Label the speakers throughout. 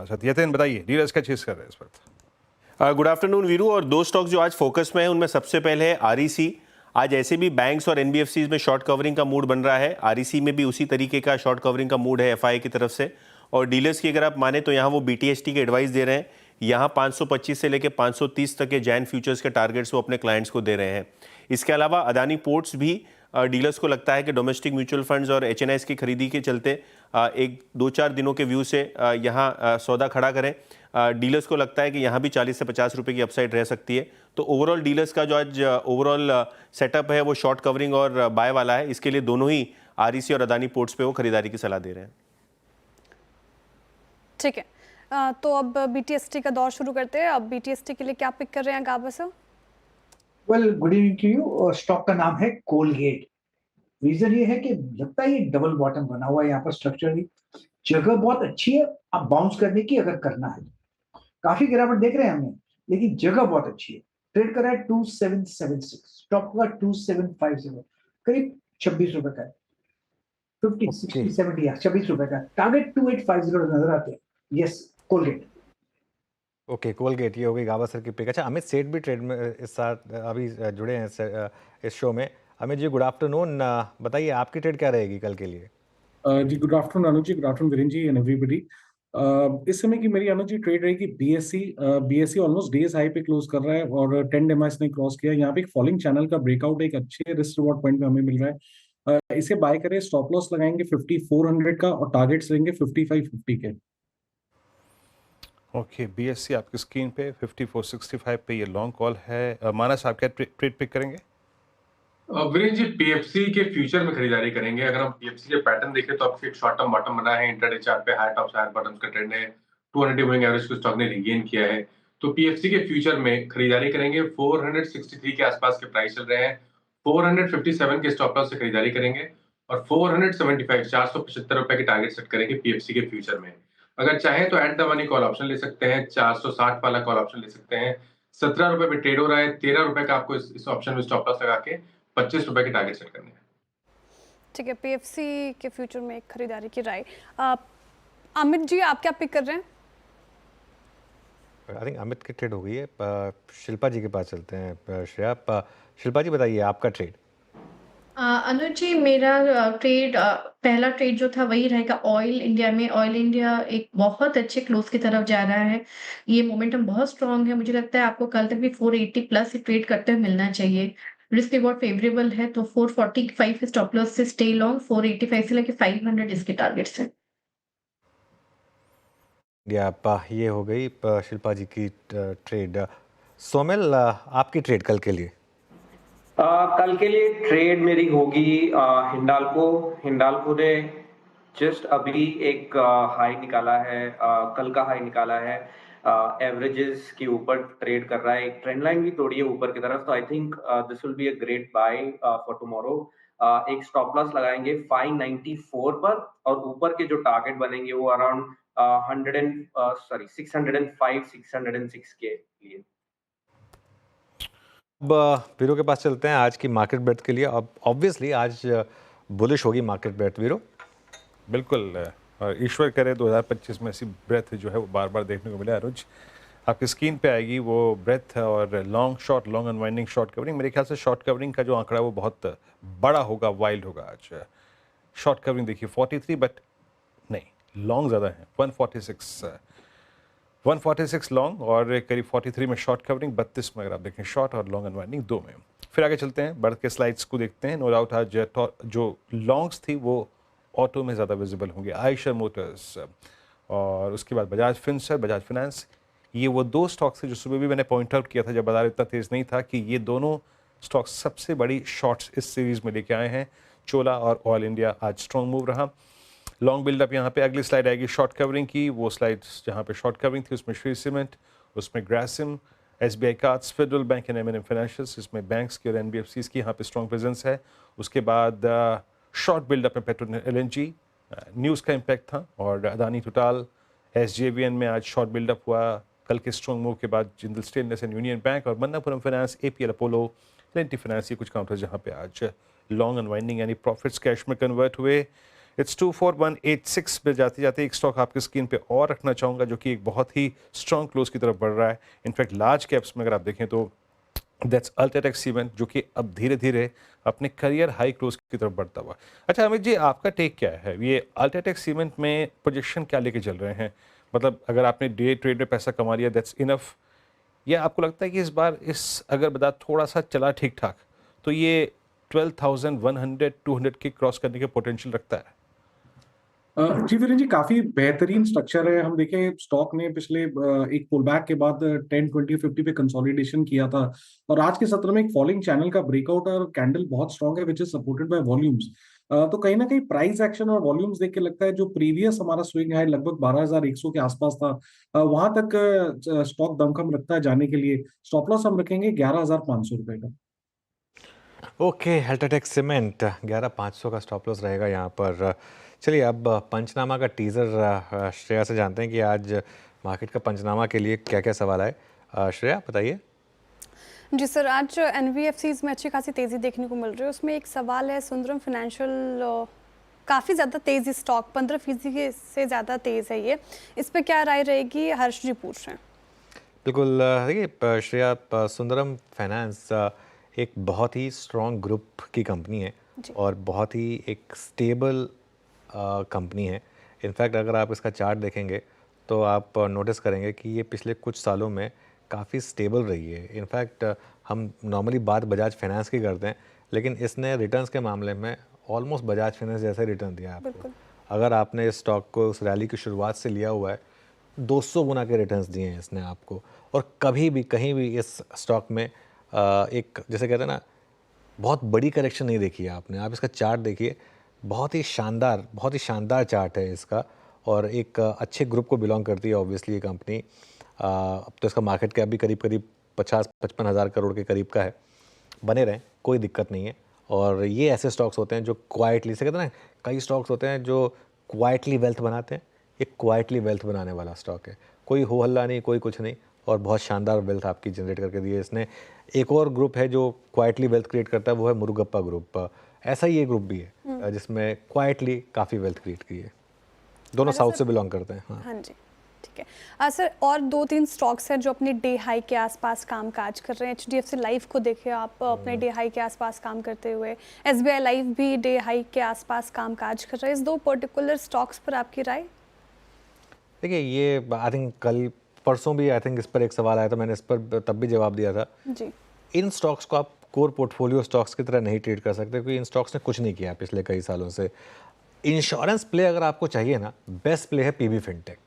Speaker 1: हमारे साथ। यतिन बताइए, डीलर्स क्या चीज़ कर रहे हैं इस वक्त?
Speaker 2: Good afternoon Veeru. और दो स्टॉक्स जो आज फोकस में है उनमें सबसे पहले है आरईसी। आज ऐसे भी बैंक्स और एनबीएफसीज में शॉर्ट कवरिंग का मूड बन रहा है। आरईसी में भी उसी तरीके का शॉर्ट कवरिंग का मूड है एफआई की तरफ से। और डीलर्स की अगर आप माने तो यहाँ वो बीटीएसटी के एडवाइस दे रहे हैं। यहाँ 525 से लेकर 530 तक के जैन फ्यूचर्स के टारगेट्स वो अपने क्लाइंट्स को दे रहे हैं। इसके अलावा अदानी पोर्ट्स भी डीलर्स को लगता है कि डोमेस्टिक म्यूचुअल फंड्स और एचएनआईस की खरीदी के चलते एक 2-4 दिनों के व्यू से यहाँ सौदा खड़ा करें। डीलर्स को लगता है कि यहाँ भी 40 से 50 रुपए की अपसाइड रह सकती है। तो ओवरऑल डीलर्स का जो आज ओवरऑल सेटअप है वो शॉर्ट कवरिंग और बाय वाला है। इसके लिए दोनों ही आरईसी और अदानी पोर्ट्स पे वो खरीदारी की सलाह दे रहे हैं।
Speaker 3: ठीक है, तो अब बीटीएसटी का दौर शुरू करते हैं। अब बीटीएसटी के लिए क्या पिक कर रहे हैं Gaba sir?
Speaker 4: Well, good evening to you. Stock का नाम है कोलगेट। रीजन ये है कि लगता है ये डबल बॉटम बना हुआ है यहाँ पर स्ट्रक्चरली। जगह बहुत अच्छी है अब बाउंस करने की, अगर करना है। काफी गिरावट देख रहे हैं हमने, लेकिन जगह बहुत अच्छी है। ट्रेड कर रहा है 2776, स्टॉक का 2750, करीब 26 रुपए का है। 50 60 70 26 रुपए का। टारगेट 2850 नजर आते हैं। Yes, Colgate.
Speaker 5: ओके, कोलगेट ये हो गई गाबा सर की पिक। अच्छा, अमित सेठ भी ट्रेड में इस साथ अभी जुड़े हैं इस शो में। अमित जी गुड आफ्टरनून, बताइए आपकी ट्रेड क्या रहेगी कल के लिए?
Speaker 6: जी good afternoon Anuj ji, good afternoon Viren ji and everybody. इस समय की मेरी अनुज जी ट्रेड रहेगी बीएससी ऑलमोस्ट डेज हाई पे क्लोज कर रहा है और 10 एमआईएस ने क्रॉस किया। यहाँ पे एक फॉलिंग चैनल का ब्रेकआउट एक अच्छे रिस्क रिवॉर्ड पॉइंट में हमें मिल रहा है। इसे बाय करें, स्टॉप लॉस लगाएंगे 5400 का और टारगेट्स लेंगे 5550 के।
Speaker 1: ओके, बीएससी आपकी स्क्रीन पे 5465 पे ये लॉन्ग कॉल है। मानस आप क्या ट्रेड पिक करेंगे?
Speaker 7: वीरेन जी पीएफसी के फ्यूचर में खरीदारी करेंगे। अगर हम पीएफसी के पैटर्न देखें तो आपके एक शॉर्ट टर्म बॉटम बना है, इंट्राडे चार्ट पे हाई टॉप्स हायर बॉटम्स का ट्रेंड है। 200 मूविंग एवरेज को स्टॉक ने रीगेन किया है। तो पीएफसी के फ्यूचर में खरीदारी करेंगे। 463 के आसपास के प्राइस चल रहे हैं। 457 के स्टॉप लॉस से खरीदारी करेंगे और 475 475 रुपए की टारगेट सेट करेंगे पीएफसी के फ्यूचर में। अगर चाहे तो at the money call option ले सकते हैं, 460 वाला कॉल ऑप्शन ले सकते हैं। 17 रुपए पे ट्रेड हो रहा है। 13 रुपए का आपको इस ऑप्शन में स्टॉप लॉस लगा के 25 रुपए की टारगेट सेट करनी है।
Speaker 3: ठीक है, पीएफसी के फ्यूचर में एक खरीदारी की राय। अमित जी आप क्या पिक कर रहे हैं?
Speaker 5: आई थिंक अमित की ट्रेड हो गई है। शिल्पा जी के पास चलते हैं। श्रेया, शिल्पा जी बताइए आपका ट्रेड।
Speaker 8: अनुज जी मेरा ट्रेड पहला ट्रेड जो था वही रहेगा ऑयल इंडिया में। ऑयल इंडिया एक बहुत अच्छे क्लोज की तरफ जा रहा है। ये मोमेंटम बहुत स्ट्रांग है। मुझे लगता है आपको कल तक भी 480 प्लस ट्रेड करते हुए मिलना चाहिए। रिस्क रिवॉर्ड फेवरेबल है तो 445 स्टॉप लॉस से स्टे लॉन्ग, 485 से लेके 500 इसके टारगेट्स हैं।
Speaker 5: ये हो गई शिल्पा जी की ट्रेड। सोमेल, आपकी ट्रेड कल के लिए?
Speaker 9: कल के लिए ट्रेड मेरी होगी हिंडाल्को ने जस्ट अभी एक हाई निकाला है, कल का हाई निकाला है। एवरेजेस के ऊपर ट्रेड कर रहा है, एक ट्रेंड लाइन भी तोड़ी है ऊपर की तरफ। तो I think this will be a great buy for tomorrow. एक स्टॉप लॉस लगाएंगे 594 पर और ऊपर के जो टारगेट बनेंगे वो अराउंड 605 606 के लिए।
Speaker 5: अब वीरो के पास चलते हैं आज की मार्केट ब्रेथ के लिए। अब ऑब्वियसली आज बुलिश होगी मार्केट ब्रेथ वीरो।
Speaker 1: बिल्कुल, और ईश्वर करे 2025 में ऐसी ब्रेथ जो है वो बार बार देखने को मिले। अरुज आपकी स्क्रीन पे आएगी वो ब्रेथ और long short, long unwinding short covering. मेरे ख्याल से शॉर्ट कवरिंग का जो आंकड़ा है वो बहुत बड़ा होगा, वाइल्ड होगा आज। शॉर्ट कवरिंग देखिए 43, बट नहीं लॉन्ग ज़्यादा है। 146 लॉन्ग और करीब 43 में शॉर्ट कवरिंग, 32 में अगर आप देखें शॉर्ट और लॉन्ग अनवाइंडिंग दो में। फिर आगे चलते हैं, बढ़ के स्लाइड्स को देखते हैं। नो डाउट आज जो लॉन्ग्स थी वो ऑटो में ज़्यादा विजिबल होंगे, आयशर मोटर्स और उसके बाद बजाज फिनसर्व, बजाज फाइनेंस। ये वो दो स्टॉक्स थे जो सुबह भी मैंने पॉइंट आउट किया था जब बाजार इतना तेज़ नहीं था कि ये दोनों स्टॉक्स सबसे बड़ी शॉर्ट्स इस सीरीज़ में लेके आए हैं। चोला और ऑयल इंडिया आज स्ट्रॉन्ग मूव रहा। लॉन्ग बिल्डअप यहाँ पे अगली स्लाइड आएगी शॉर्ट कवरिंग की। वो स्लाइड्स जहाँ पे शॉर्ट कवरिंग थी उसमें श्री सीमेंट, उसमें Grasim, SBI cards, federal bank and एम&एम फाइनेंशियल्स, इसमें बैंक्स की और एनबीएफसीज की यहाँ पे स्ट्रॉन्ग प्रेजेंस है। उसके बाद शॉर्ट बिल्डअप में पेट्रोनेट एलएनजी न्यूज़ का इम्पैक्ट था और अदानी टोटल एसजेवीएन में आज शॉर्ट बिल्डअप हुआ। कल के स्ट्रॉन्ग मूव के बाद Jindal stainless and union bank और Manappuram finance, APL Apollo, plenty finance, ये कुछ काउंटर्स जहाँ पे आज लॉन्ग अनवाइंडिंग यानी प्रॉफिट्स कैश में कन्वर्ट हुए। इट्स 24186 पे जाते जाते एक स्टॉक आपकी स्क्रीन पे और रखना चाहूँगा जो कि एक बहुत ही स्ट्रॉन्ग क्लोज की तरफ बढ़ रहा है। इनफैक्ट लार्ज कैप्स में अगर आप देखें तो दैट्स अल्ट्राटेक सीमेंट जो कि अब धीरे धीरे अपने करियर हाई क्लोज की तरफ बढ़ता हुआ। अच्छा अमित जी, आपका टेक क्या है, ये अल्ट्राटेक सीमेंट में प्रोजेक्शन क्या लेके चल रहे हैं? मतलब अगर आपने डे ट्रेड में पैसा कमा लिया दैट्स इनफ, या आपको लगता है कि इस बार अगर बाजार थोड़ा सा चला ठीक ठाक तो ये 12,100 200 के क्रॉस करने के पोटेंशियल रखता है?
Speaker 6: जी वीरेंद्र जी, काफी बेहतरीन स्ट्रक्चर है। हम देखें स्टॉक ने पिछले एक पुलबैक के बाद 10, 20, 50 पे कंसोलिडेशन किया था और आज के सत्र में एक फॉलिंग चैनल का ब्रेकआउट और कैंडल बहुत स्ट्रांग है which is supported by volumes. तो कहीं ना कहीं प्राइस एक्शन और वॉल्यूम्स देख के लगता है जो प्रीवियस हमारा स्विंग हाई लगभग 12,100 के आसपास था, वहां तक स्टॉक दमखम रखता है जाने के लिए। स्टॉप लॉस हम रखेंगे 11,500 रुपए का।
Speaker 5: ओके, अल्ट्राटेक सीमेंट 11,500 का स्टॉप लॉस रहेगा यहाँ पर। चलिए अब पंचनामा का टीज़र श्रेया से जानते हैं कि आज मार्केट का पंचनामा के लिए क्या क्या सवाल आए। श्रेया बताइए।
Speaker 3: जी सर, आज एनबीएफसीज में अच्छी खासी तेज़ी देखने को मिल रही है। उसमें एक सवाल है सुंदरम फाइनेंशियल, काफ़ी ज़्यादा तेज़ स्टॉक 15% से ज़्यादा तेज़ है ये, इस पर क्या राय रहेगी? हर्ष जी पूछ रहे हैं।
Speaker 5: बिल्कुल, देखिए श्रेया, सुंदरम फाइनेंस एक बहुत ही स्ट्रॉन्ग ग्रुप की कंपनी है और बहुत ही एक स्टेबल कंपनी है। इनफैक्ट अगर आप इसका चार्ट देखेंगे तो आप नोटिस करेंगे कि ये पिछले कुछ सालों में काफ़ी स्टेबल रही है। इनफैक्ट हम नॉर्मली बात बजाज फाइनेंस की करते हैं, लेकिन इसने रिटर्न्स के मामले में ऑलमोस्ट बजाज फाइनेंस जैसा रिटर्न दिया आपको। अगर आपने इस स्टॉक को उस रैली की शुरुआत से लिया हुआ है, 200 गुना के रिटर्न्स दिए हैं इसने आपको। और कभी भी कहीं भी इस स्टॉक में एक जैसे कहते हैं ना, बहुत बड़ी करेक्शन नहीं देखी है आपने। आप इसका चार्ट देखिए, बहुत ही शानदार चार्ट है इसका और एक अच्छे ग्रुप को बिलोंग करती है ऑब्वियसली ये कंपनी। अब तो इसका मार्केट कैप भी करीब 50-55 हज़ार करोड़ के करीब का है। बने रहें, कोई दिक्कत नहीं है। और ये ऐसे स्टॉक्स होते हैं जो क्वाइटली, से कहते हैं ना, कई स्टॉक्स होते हैं जो क्वाइटली वेल्थ बनाते हैं, ये क्वाइटली वेल्थ बनाने वाला स्टॉक है। कोई हो हल्ला नहीं, कोई कुछ नहीं, और बहुत शानदार वेल्थ आपकी जनरेट करके दी है इसने। एक और ग्रुप है जो क्वाइटली वेल्थ क्रिएट करता है, वो है मुरुगप्पा ग्रुप। ऐसा ही ये ग्रुप भी है जिसमें क्वाइटली काफ़ी वेल्थ क्रिएट की है। दोनों साउथ से बिलोंग करते हैं। हाँ
Speaker 3: जी, ठीक है सर। और 2-3 स्टॉक्स हैं जो अपने डे हाई के आसपास काम काज कर रहे हैं। एचडीएफसी लाइफ को देखिए आप, अपने डे हाई के आसपास काम करते हुए। एसबीआई लाइफ भी डे हाई के आसपास काम काज कर रहे हैं। इस दो पर्टिकुलर स्टॉक्स पर आपकी राय?
Speaker 5: देखिए, ये आई थिंक कल परसों भी आई थिंक इस पर एक सवाल आया था, मैंने इस पर तब भी जवाब दिया था
Speaker 3: जी।
Speaker 5: इन स्टॉक्स को आप कोर पोर्टफोलियो स्टॉक्स की तरह नहीं ट्रीट कर सकते, क्योंकि इन स्टॉक्स ने कुछ नहीं किया पिछले कई सालों से। इंश्योरेंस प्ले अगर आपको चाहिए ना, बेस्ट प्ले है पीबी फिनटेक।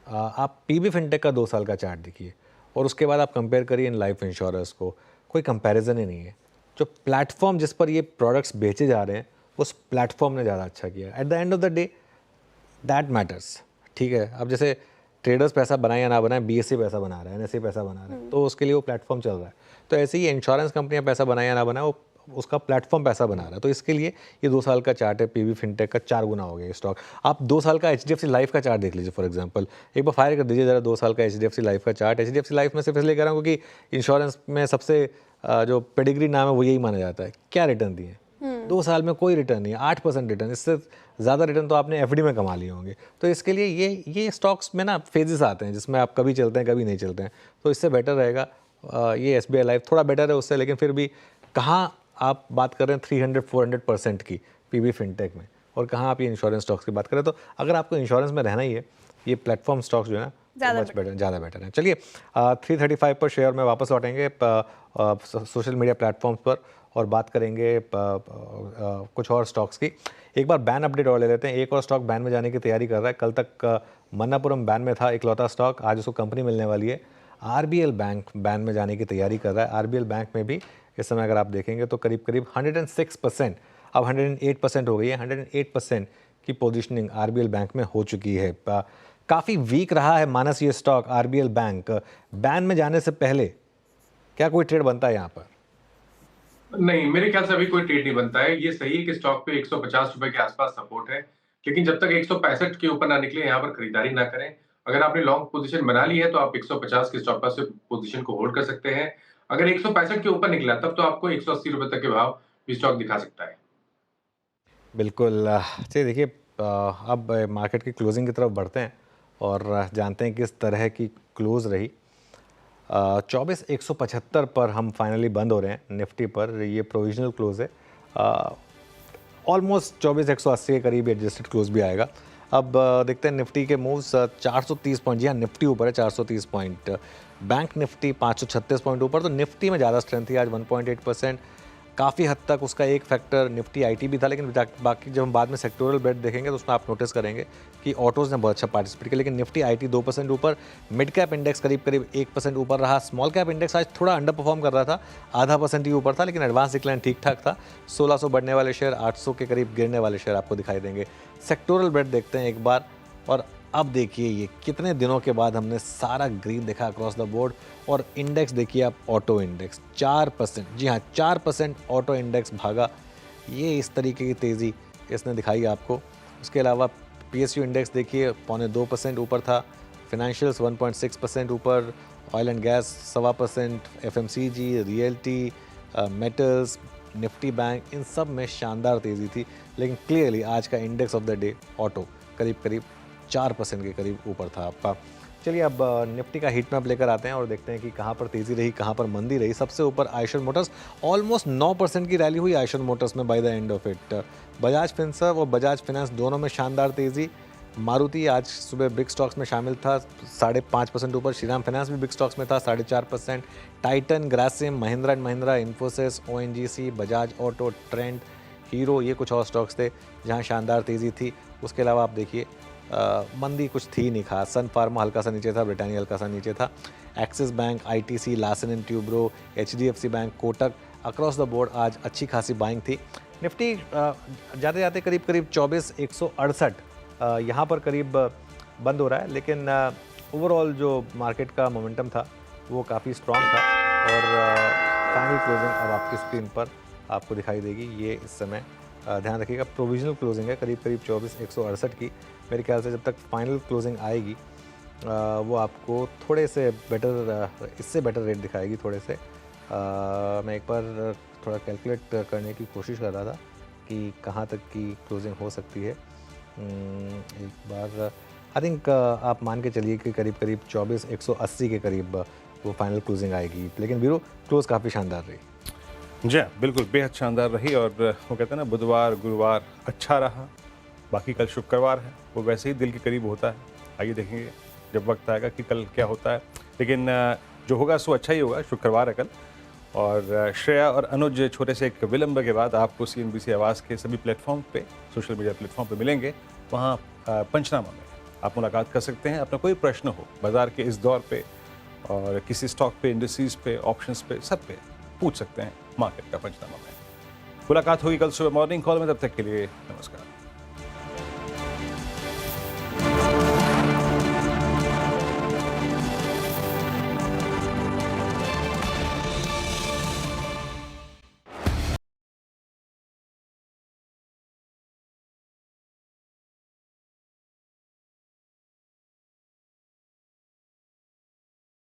Speaker 5: आप पीबी फिनटेक का 2 साल का चार्ट देखिए और उसके बाद आप कंपेयर करिए इन लाइफ इंश्योरेंस को, कोई कंपैरिजन ही नहीं है। जो प्लेटफॉर्म जिस पर ये प्रोडक्ट्स बेचे जा रहे हैं, उस प्लेटफॉर्म ने ज़्यादा अच्छा किया। At the end of the day that matters, ठीक है। अब जैसे ट्रेडर्स पैसा बनाए या ना बनाए, बीएससी पैसा बना रहा है, एनएससी पैसा बना रहा है, तो उसके लिए वो प्लेटफॉर्म चल रहा है। तो ऐसे ही इंश्योरेंस कंपनियां पैसा बनाए या ना बनाए, वो उसका प्लेटफॉर्म पैसा बना रहा है। तो इसके लिए ये 2 साल का चार्ट है पीबी फिनटेक का, 4 गुना हो गया ये स्टॉक। आप 2 साल का एचडीएफसी लाइफ का चार्ट देख लीजिए फॉर एग्जांपल, एक बार फायर कर दीजिए जरा 2 साल का एचडीएफसी लाइफ का चार्ट। एचडीएफसी लाइफ में सिर्फ इसलिए कह रहा हूँ क्योंकि इंश्योरेंस में सबसे जो पेडिग्री नाम है वो यही माना जाता है। क्या रिटर्न दिए 2 साल में? कोई रिटर्न नहीं है, 8% रिटर्न। इससे ज़्यादा रिटर्न तो आपने एफडी में कमा लिए होंगे। तो इसके लिए ये स्टॉक्स में ना फेजेस आते हैं जिसमें आप कभी चलते हैं कभी नहीं चलते हैं। तो इससे बेटर रहेगा ये एसबीआई लाइफ, थोड़ा बेटर है उससे, लेकिन फिर भी कहाँ आप बात कर रहे हैं 300-400% की पीबी फिनटेक में, और कहाँ आप ये इंश्योरेंस स्टॉक्स की बात करें। तो अगर आपको इंश्योरेंस में रहना ही है, ये प्लेटफॉर्म स्टॉक्स जो है ना ज़्यादा बेटर है। चलिए 335 पर शेयर में वापस लौटेंगे सोशल मीडिया प्लेटफॉर्म्स पर और बात करेंगे कुछ और स्टॉक्स की। एक बार बैन अपडेट और ले लेते हैं। एक और स्टॉक बैन में जाने की तैयारी कर रहा है। कल तक मन्नापुरम बैन में था इकलौता स्टॉक, आज उसको कंपनी मिलने वाली है। आरबीएल बैंक बैन में जाने की तैयारी कर रहा है। आरबीएल बैंक में भी इस समय अगर आप देखेंगे तो करीब 106%, अब 108% हो गई है। 108% की पोजीशनिंग आरबीएल बैंक में हो चुकी है। काफ़ी वीक रहा है मानस ये स्टॉक आरबीएल बैंक। बैन में जाने से पहले क्या कोई ट्रेड बनता है यहाँ पर?
Speaker 7: नहीं, मेरे ख्याल से अभी कोई ट्रेड नहीं बनता है। ये सही है कि स्टॉक पे 150 रुपए के आसपास सपोर्ट है, लेकिन जब तक 165 के ऊपर ना निकले यहाँ पर खरीदारी ना करें। अगर आपने लॉन्ग पोजीशन बना ली है तो आप 150 के स्टॉप लॉस से पोजीशन को होल्ड कर सकते हैं। अगर 165 के ऊपर निकला तब तो आपको 180 रुपए तक के भाव भी स्टॉक दिखा सकता है।
Speaker 5: बिल्कुल। चलिए देखिए, अब मार्केट की क्लोजिंग की तरफ बढ़ते हैं और जानते हैं किस तरह की क्लोज रही। 24,175 पर हम फाइनली बंद हो रहे हैं निफ्टी पर। ये प्रोविजनल क्लोज है। ऑलमोस्ट 24,180 के करीब एडजस्टेड क्लोज भी आएगा। अब देखते हैं निफ्टी के मूव्स। 430 पॉइंट, जी हाँ निफ्टी ऊपर है 430 पॉइंट। बैंक निफ्टी 536 पॉइंट ऊपर। तो निफ्टी में ज़्यादा स्ट्रेंथ थी आज 1.8%। काफ़ी हद तक उसका एक फैक्टर निफ्टी आईटी भी था, लेकिन बाकी जब हम बाद में सेक्टोरल बेट देखेंगे तो उसमें आप नोटिस करेंगे कि ऑटोज़ ने बहुत अच्छा पार्टिसिपेट किया। लेकिन निफ्टी आईटी 2% ऊपर, मिड कैप इंडेक्स करीब 1% ऊपर रहा। स्मॉल कैप इंडेक्स आज थोड़ा अंडर परफॉर्म कर रहा था, 0.5% ही ऊपर था, लेकिन एडवांस डिक्लाइन ठीक ठाक था। 1600 बढ़ने वाले शेयर, 800 के करीब गिरने वाले शेयर आपको दिखाई देंगे। सेक्टोरल बेट देखते हैं एक बार। और अब देखिए ये कितने दिनों के बाद हमने सारा ग्रीन देखा अक्रॉस द बोर्ड। और इंडेक्स देखिए आप, ऑटो इंडेक्स 4%, जी हाँ 4% ऑटो इंडेक्स भागा। ये इस तरीके की तेज़ी इसने दिखाई आपको। उसके अलावा पीएसयू इंडेक्स देखिए 0.25% ऊपर था। फिनेंशियल्स 1.6% ऊपर। Oil and gas 1.25%, FMCG, realty, metals, Nifty bank, इन सब में शानदार तेज़ी थी। लेकिन क्लियरली आज का index of the day auto करीब 4% के करीब ऊपर था आपका। चलिए अब निफ्टी का हीट मैप लेकर आते हैं और देखते हैं कि कहाँ पर तेज़ी रही, कहाँ पर मंदी रही। सबसे ऊपर आयशर मोटर्स, ऑलमोस्ट 9% की रैली हुई आयशर मोटर्स में by the end of it. Bajaj Finserv और बजाज फाइनेंस दोनों में शानदार तेज़ी। मारुति आज सुबह बिग स्टॉक्स में शामिल था, 5.5% ऊपर। श्रीराम फाइनेंस भी बिग स्टॉक्स में था, 4.5%। Titan, Grasim, Mahindra and Mahindra, Infosys, ONGC, Bajaj auto, trend, hero, ये कुछ और स्टॉक्स थे जहाँ शानदार तेज़ी थी। उसके अलावा आप देखिए मंदी कुछ थी नहीं खास। सन फार्मा हल्का सा नीचे था, ब्रिटानिया हल्का सा नीचे था। Axis bank, ITC, Larsen and Toubro, HDFC bank, Kotak, across the board आज अच्छी खासी बाइंग थी। निफ्टी जाते जाते करीब 24,168 यहाँ पर करीब बंद हो रहा है। लेकिन ओवरऑल जो मार्केट का मोमेंटम था वो काफ़ी स्ट्रॉन्ग था। और फाइनल क्लोजिंग अब आपकी स्क्रीन पर आपको दिखाई देगी। ये इस समय ध्यान रखिएगा प्रोविजनल क्लोजिंग है करीब 24,168 की। मेरे ख्याल से जब तक फाइनल क्लोजिंग आएगी वो आपको थोड़े से बेटर, इससे बेटर रेट दिखाएगी थोड़े से। मैं एक बार थोड़ा कैलकुलेट करने की कोशिश कर रहा था कि कहाँ तक की क्लोजिंग हो सकती है। एक बार आई थिंक आप मान के चलिए कि करीब 24,180 के करीब वो फाइनल क्लोजिंग आएगी। लेकिन वीरो क्लोज काफ़ी शानदार रही।
Speaker 1: जी बिल्कुल बेहद शानदार रही। और वो कहते हैं ना बुधवार गुरुवार अच्छा रहा, बाकी कल शुक्रवार है वो वैसे ही दिल के करीब होता है। आइए देखेंगे जब वक्त आएगा कि कल क्या होता है। लेकिन जो होगा सो अच्छा ही होगा। शुक्रवार है कल। और श्रेया और अनुज छोटे से एक विलंब के बाद आपको CNBC आवाज़ के सभी प्लेटफॉर्म पे, सोशल मीडिया प्लेटफॉर्म पे मिलेंगे। वहाँ पंचनामा में आप मुलाकात कर सकते हैं। अपना कोई प्रश्न हो बाज़ार के इस दौर पे और किसी स्टॉक पे, इंडस्ट्रीज पे, ऑप्शंस पे, सब पे पूछ सकते हैं मार्केट का पंचनामा में। मुलाकात होगी कल सुबह मॉर्निंग कॉल में। तब तक के लिए नमस्कार।